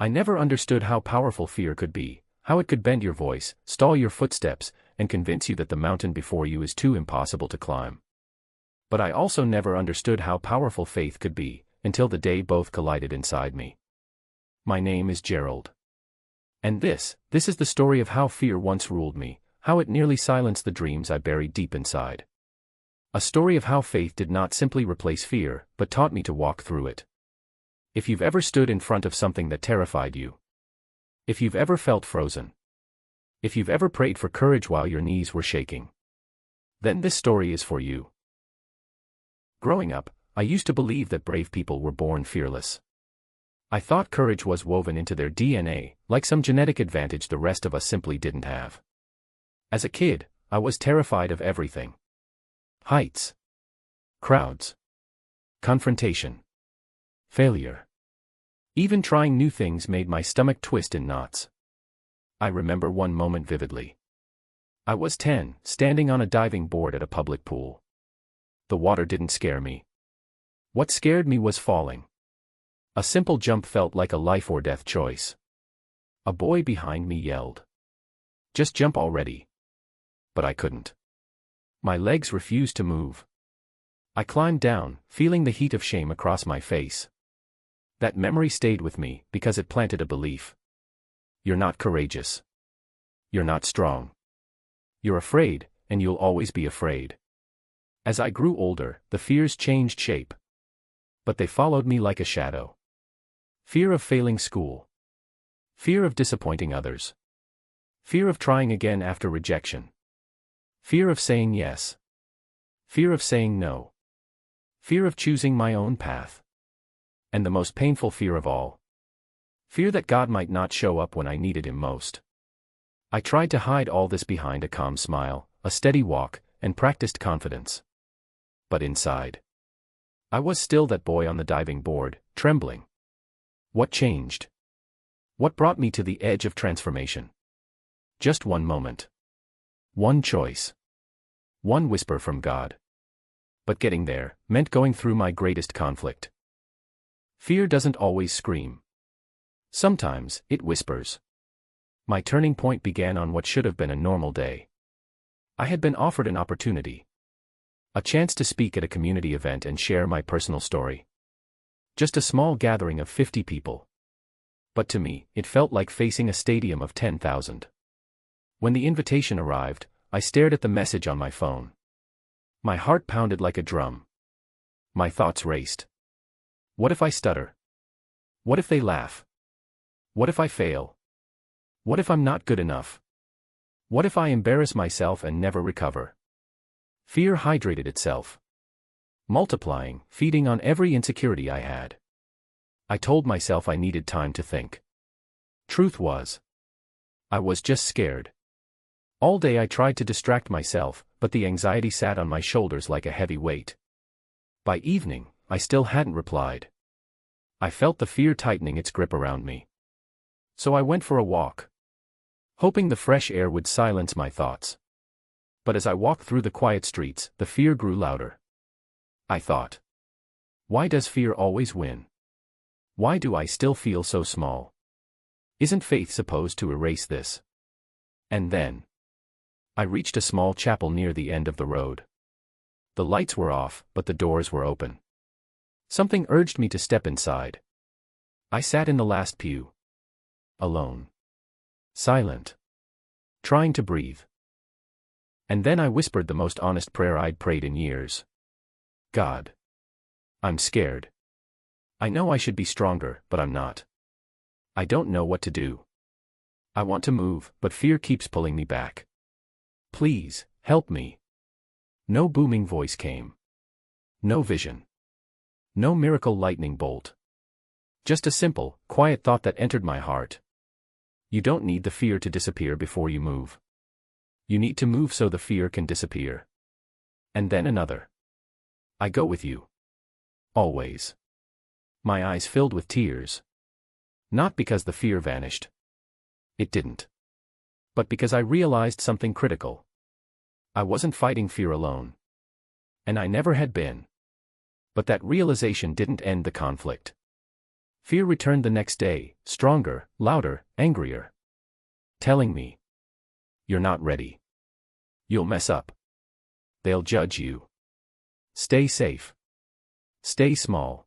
I never understood how powerful fear could be, how it could bend your voice, stall your footsteps, and convince you that the mountain before you is too impossible to climb. But I also never understood how powerful faith could be, until the day both collided inside me. My name is Gerald. And this is the story of how fear once ruled me, how it nearly silenced the dreams I buried deep inside. A story of how faith did not simply replace fear, but taught me to walk through it. If you've ever stood in front of something that terrified you, if you've ever felt frozen, if you've ever prayed for courage while your knees were shaking, then this story is for you. Growing up, I used to believe that brave people were born fearless. I thought courage was woven into their DNA, like some genetic advantage the rest of us simply didn't have. As a kid, I was terrified of everything. Heights, crowds, confrontation, failure. Even trying new things made my stomach twist in knots. I remember one moment vividly. I was 10, standing on a diving board at a public pool. The water didn't scare me. What scared me was falling. A simple jump felt like a life or death choice. A boy behind me yelled, "Just jump already." But I couldn't. My legs refused to move. I climbed down, feeling the heat of shame across my face. That memory stayed with me because it planted a belief. You're not courageous. You're not strong. You're afraid, and you'll always be afraid. As I grew older, the fears changed shape. But they followed me like a shadow. Fear of failing school. Fear of disappointing others. Fear of trying again after rejection. Fear of saying yes. Fear of saying no. Fear of choosing my own path. And the most painful fear of all. Fear that God might not show up when I needed Him most. I tried to hide all this behind a calm smile, a steady walk, and practiced confidence. But inside, I was still that boy on the diving board, trembling. What changed? What brought me to the edge of transformation? Just one moment. One choice. One whisper from God. But getting there meant going through my greatest conflict. Fear doesn't always scream. Sometimes, it whispers. My turning point began on what should have been a normal day. I had been offered an opportunity. A chance to speak at a community event and share my personal story. Just a small gathering of 50 people. But to me, it felt like facing a stadium of 10,000. When the invitation arrived, I stared at the message on my phone. My heart pounded like a drum. My thoughts raced. What if I stutter? What if they laugh? What if I fail? What if I'm not good enough? What if I embarrass myself and never recover? Fear hydrated itself. Multiplying, feeding on every insecurity I had. I told myself I needed time to think. Truth was, I was just scared. All day I tried to distract myself, but the anxiety sat on my shoulders like a heavy weight. By evening, I still hadn't replied. I felt the fear tightening its grip around me. So I went for a walk, hoping the fresh air would silence my thoughts. But as I walked through the quiet streets, the fear grew louder. I thought, why does fear always win? Why do I still feel so small? Isn't faith supposed to erase this? And then, I reached a small chapel near the end of the road. The lights were off, but the doors were open. Something urged me to step inside. I sat in the last pew. Alone. Silent. Trying to breathe. And then I whispered the most honest prayer I'd prayed in years. God. I'm scared. I know I should be stronger, but I'm not. I don't know what to do. I want to move, but fear keeps pulling me back. Please, help me. No booming voice came. No vision. No miracle lightning bolt. Just a simple, quiet thought that entered my heart. You don't need the fear to disappear before you move. You need to move so the fear can disappear. And then another. I go with you. Always. My eyes filled with tears. Not because the fear vanished. It didn't. But because I realized something critical. I wasn't fighting fear alone. And I never had been. But that realization didn't end the conflict. Fear returned the next day, stronger, louder, angrier. Telling me, "You're not ready. You'll mess up. They'll judge you. Stay safe. Stay small."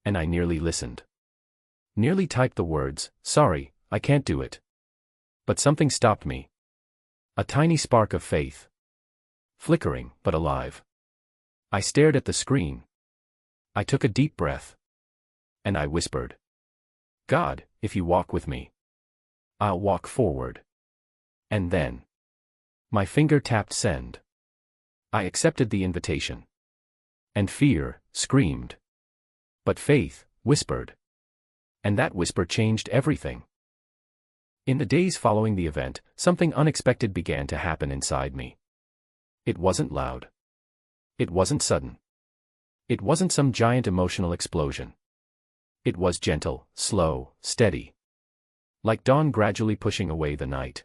And I nearly listened. Nearly typed the words, "Sorry, I can't do it." But something stopped me. A tiny spark of faith. Flickering, but alive. I stared at the screen. I took a deep breath. And I whispered, "God, if you walk with me, I'll walk forward." And then, my finger tapped send. I accepted the invitation. And fear screamed. But faith whispered. And that whisper changed everything. In the days following the event, something unexpected began to happen inside me. It wasn't loud. It wasn't sudden. It wasn't some giant emotional explosion. It was gentle, slow, steady. Like dawn gradually pushing away the night.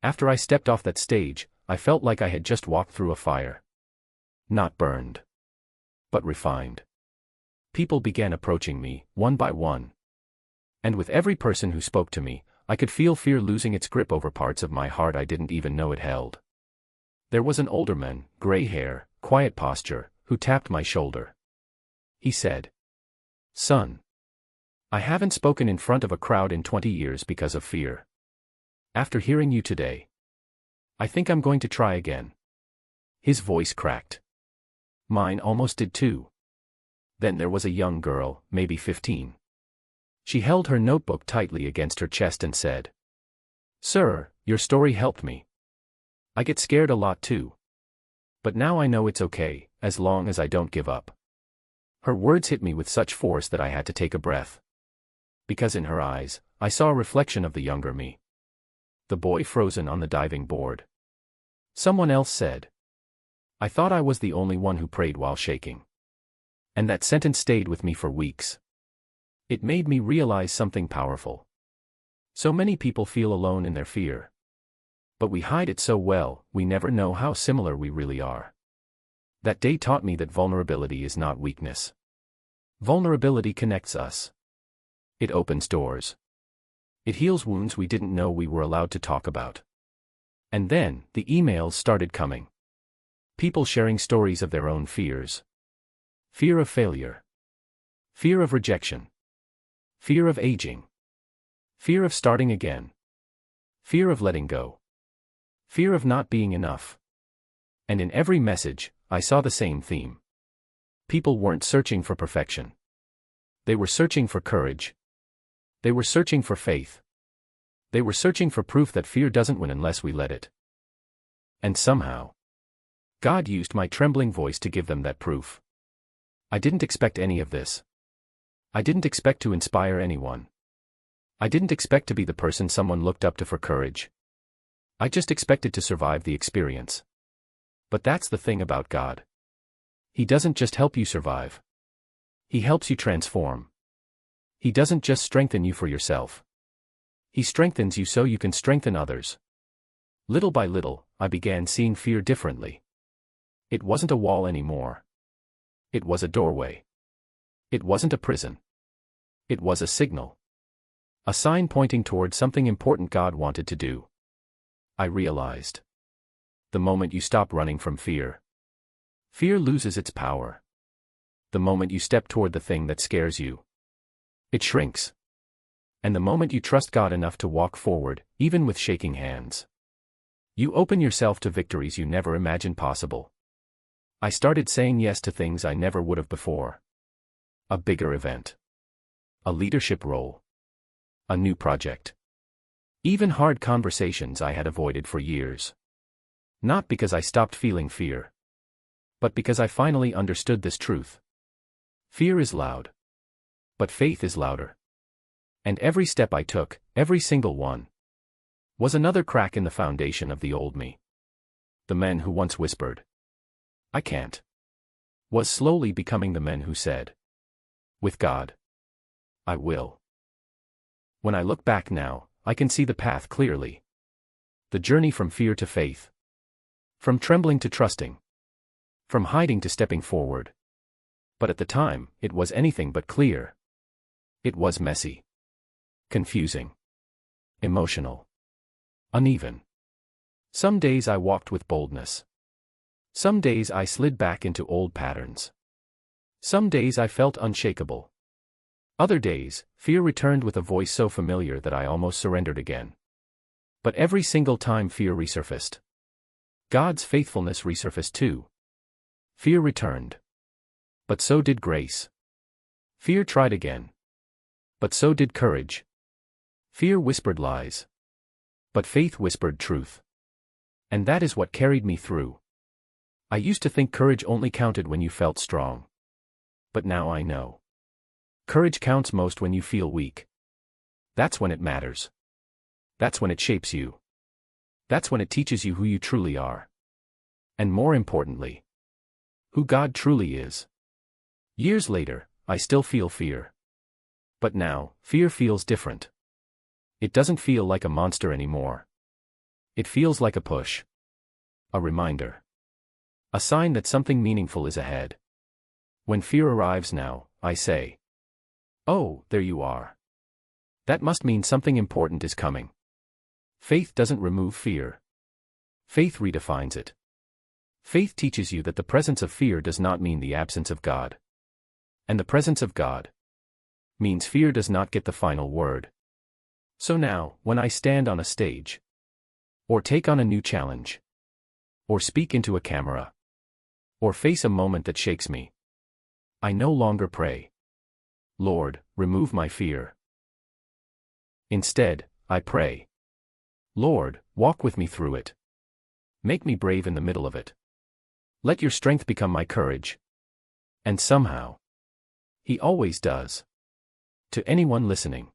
After I stepped off that stage, I felt like I had just walked through a fire. Not burned, but refined. People began approaching me, one by one. And with every person who spoke to me, I could feel fear losing its grip over parts of my heart I didn't even know it held. There was an older man, gray hair, quiet posture, who tapped my shoulder. He said, "Son, I haven't spoken in front of a crowd in 20 years because of fear. After hearing you today, I think I'm going to try again." His voice cracked. Mine almost did too. Then there was a young girl, maybe 15. She held her notebook tightly against her chest and said, "Sir, your story helped me. I get scared a lot too. But now I know it's okay, as long as I don't give up." Her words hit me with such force that I had to take a breath. Because in her eyes, I saw a reflection of the younger me. The boy frozen on the diving board. Someone else said, "I thought I was the only one who prayed while shaking." And that sentence stayed with me for weeks. It made me realize something powerful. So many people feel alone in their fear. But we hide it so well, we never know how similar we really are. That day taught me that vulnerability is not weakness. Vulnerability connects us. It opens doors. It heals wounds we didn't know we were allowed to talk about. And then, the emails started coming. People sharing stories of their own fears. Fear of failure. Fear of rejection. Fear of aging. Fear of starting again. Fear of letting go. Fear of not being enough. And in every message, I saw the same theme. People weren't searching for perfection. They were searching for courage. They were searching for faith. They were searching for proof that fear doesn't win unless we let it. And somehow, God used my trembling voice to give them that proof. I didn't expect any of this. I didn't expect to inspire anyone. I didn't expect to be the person someone looked up to for courage. I just expected to survive the experience. But that's the thing about God. He doesn't just help you survive. He helps you transform. He doesn't just strengthen you for yourself. He strengthens you so you can strengthen others. Little by little, I began seeing fear differently. It wasn't a wall anymore. It was a doorway. It wasn't a prison. It was a signal. A sign pointing toward something important God wanted to do. I realized. The moment you stop running from fear, fear loses its power. The moment you step toward the thing that scares you, it shrinks. And the moment you trust God enough to walk forward, even with shaking hands, you open yourself to victories you never imagined possible. I started saying yes to things I never would have before. A bigger event. A leadership role. A new project. Even hard conversations I had avoided for years. Not because I stopped feeling fear, but because I finally understood this truth. Fear is loud. But faith is louder. And every step I took, every single one, was another crack in the foundation of the old me. The man who once whispered, "I can't," was slowly becoming the man who said, "With God, I will." When I look back now, I can see the path clearly. The journey from fear to faith. From trembling to trusting. From hiding to stepping forward. But at the time, it was anything but clear. It was messy, confusing, emotional, uneven. Some days I walked with boldness. Some days I slid back into old patterns. Some days I felt unshakable. Other days, fear returned with a voice so familiar that I almost surrendered again. But every single time fear resurfaced, God's faithfulness resurfaced too. Fear returned. But so did grace. Fear tried again. But so did courage. Fear whispered lies. But faith whispered truth. And that is what carried me through. I used to think courage only counted when you felt strong. But now I know. Courage counts most when you feel weak. That's when it matters. That's when it shapes you. That's when it teaches you who you truly are. And more importantly, who God truly is. Years later, I still feel fear. But now, fear feels different. It doesn't feel like a monster anymore. It feels like a push. A reminder. A sign that something meaningful is ahead. When fear arrives now, I say, "Oh, there you are." That must mean something important is coming. Faith doesn't remove fear. Faith redefines it. Faith teaches you that the presence of fear does not mean the absence of God. And the presence of God means fear does not get the final word. So now, when I stand on a stage, or take on a new challenge, or speak into a camera, or face a moment that shakes me, I no longer pray, "Lord, remove my fear." Instead, I pray, "Lord, walk with me through it. Make me brave in the middle of it. Let your strength become my courage." And somehow, He always does. To anyone listening,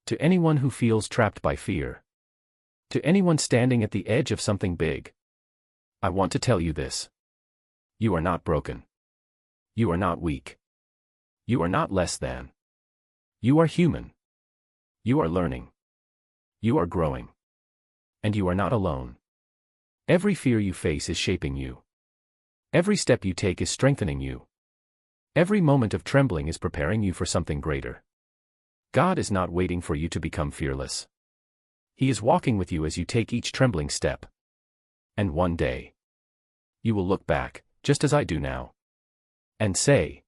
to anyone who feels trapped by fear, to anyone standing at the edge of something big, I want to tell you this. You are not broken. You are not weak. You are not less than. You are human. You are learning. You are growing. And you are not alone. Every fear you face is shaping you. Every step you take is strengthening you. Every moment of trembling is preparing you for something greater. God is not waiting for you to become fearless. He is walking with you as you take each trembling step. And one day, you will look back, just as I do now, and say,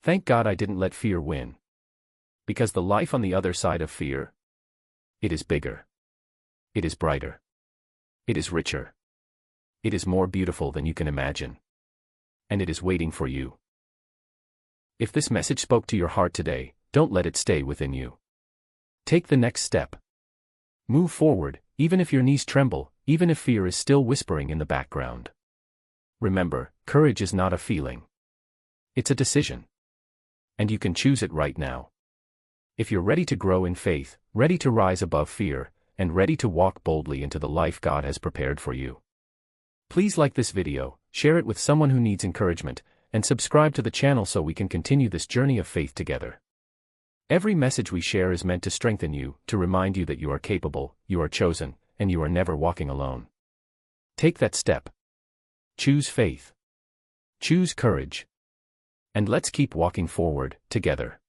"Thank God I didn't let fear win." Because the life on the other side of fear, it is bigger. It is brighter. It is richer. It is more beautiful than you can imagine. And it is waiting for you. If this message spoke to your heart today, don't let it stay within you. Take the next step. Move forward, even if your knees tremble, even if fear is still whispering in the background. Remember, courage is not a feeling. It's a decision. And you can choose it right now. If you're ready to grow in faith, ready to rise above fear, and ready to walk boldly into the life God has prepared for you, please like this video, share it with someone who needs encouragement, and subscribe to the channel so we can continue this journey of faith together. Every message we share is meant to strengthen you, to remind you that you are capable, you are chosen, and you are never walking alone. Take that step. Choose faith. Choose courage. And let's keep walking forward, together.